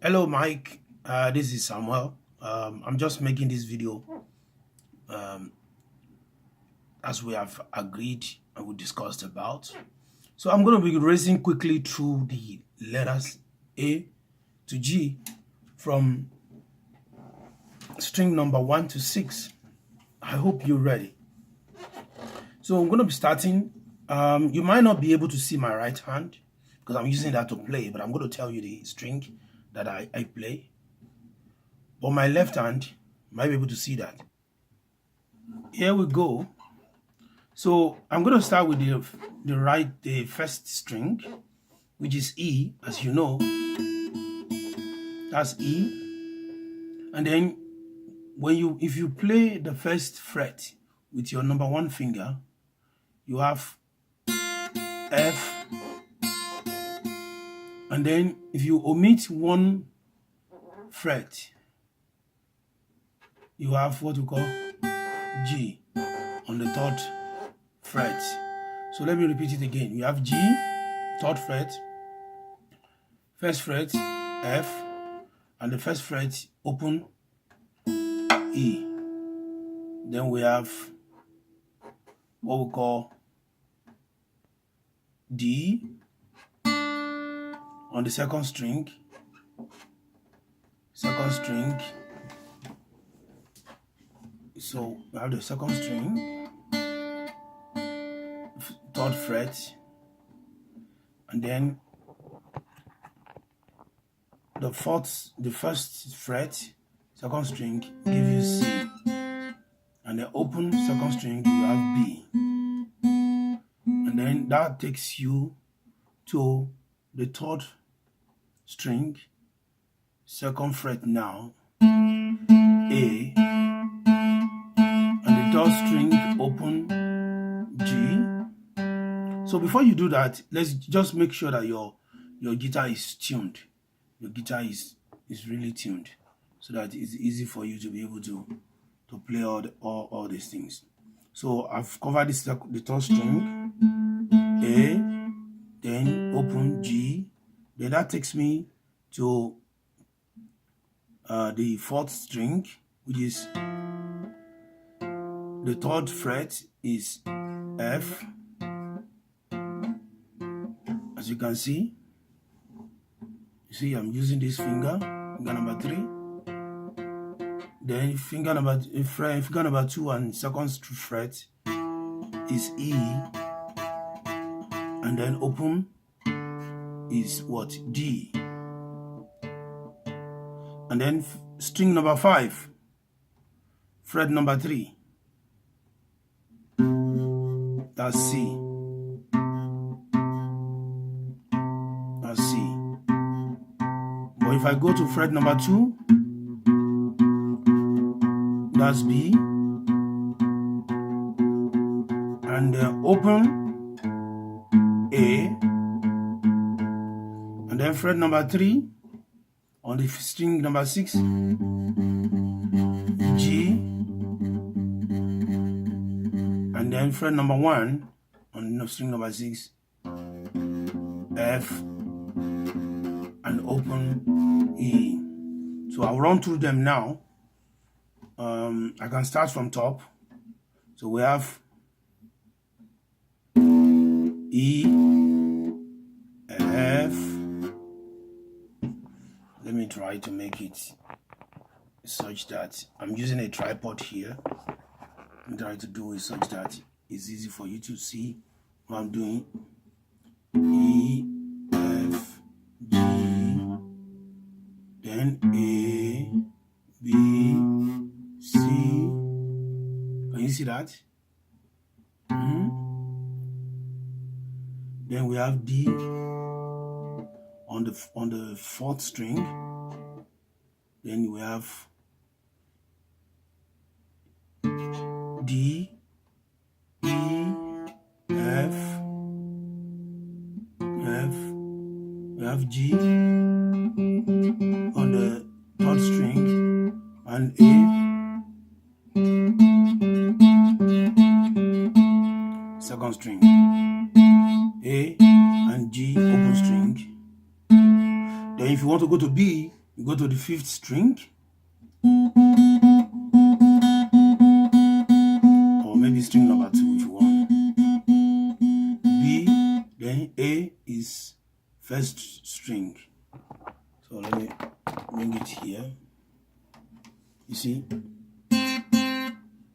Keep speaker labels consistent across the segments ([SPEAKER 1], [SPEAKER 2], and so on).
[SPEAKER 1] Hello, Mike. This is Samuel. I'm just making this video as we have agreed and we discussed about. So I'm going to be racing quickly through the letters A to G from string number 1 to 6. I hope you're ready. So I'm going to be starting. You might not be able to see my right hand because I'm using that to play, but I'm going to tell you the string that I play. But my left hand might be able to see that. Here we go. So I'm going to start with the first string, which is E, as you know. That's E. And then if you play the first fret with your number 1 finger, you have F. And then if you omit 1 fret, you have what we call G on the 3rd fret. So let me repeat it again. You have G, 3rd fret, 1st fret, F, and the 1st fret open E. Then we have what we call D on the 2nd string, 2nd string. So we have the 2nd string, 3rd fret, and then the 1st fret, 2nd string give you C, and the open 2nd string you have B, and then that takes you to the 3rd string, 2nd fret now, A, and the 3rd string open G. So before you do that, let's just make sure that your guitar is tuned. Your guitar is really tuned so that it's easy for you to be able to play all these things. So I've covered the 3rd string, A, then open G, then that takes me to the 4th string, which is the 3rd fret is F, as you can see. You see, I'm using this finger number 3. Then finger number 2 and 2nd fret is E, and then open is what? D. And then string number 5, fret number 3, that's C. That's C. But if I go to fret number 2, that's B, and open A, and then fret number 3 on the string number 6, G, and then fret number 1 on the string number 6, F, and open E. So I'll run through them now. I can start from top. So we have E, F. Let me try to make it such that I'm using a tripod here. I'm trying to do it such that it's easy for you to see what I'm doing. E, F, G, then A, B, C. Can you see that? Then we have D on the 4th string. Then we have D, E, F. We have G on the 3rd string, and A, 2nd string, A and G open string. Then if you want to go to B, You go to the 5th string, or maybe string number 2 if you want. B, then A is 1st string. So let me bring it here. You see,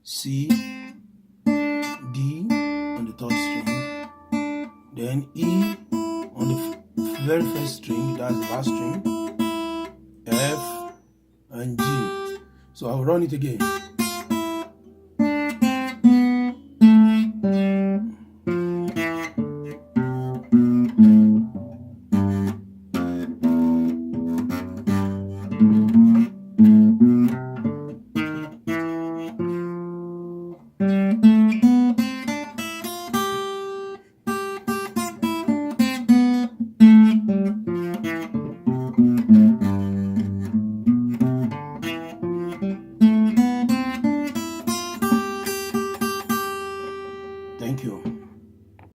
[SPEAKER 1] C, D on the 3rd string, then E on the very 1st string, that's the last string, F and G. So I'll run it again.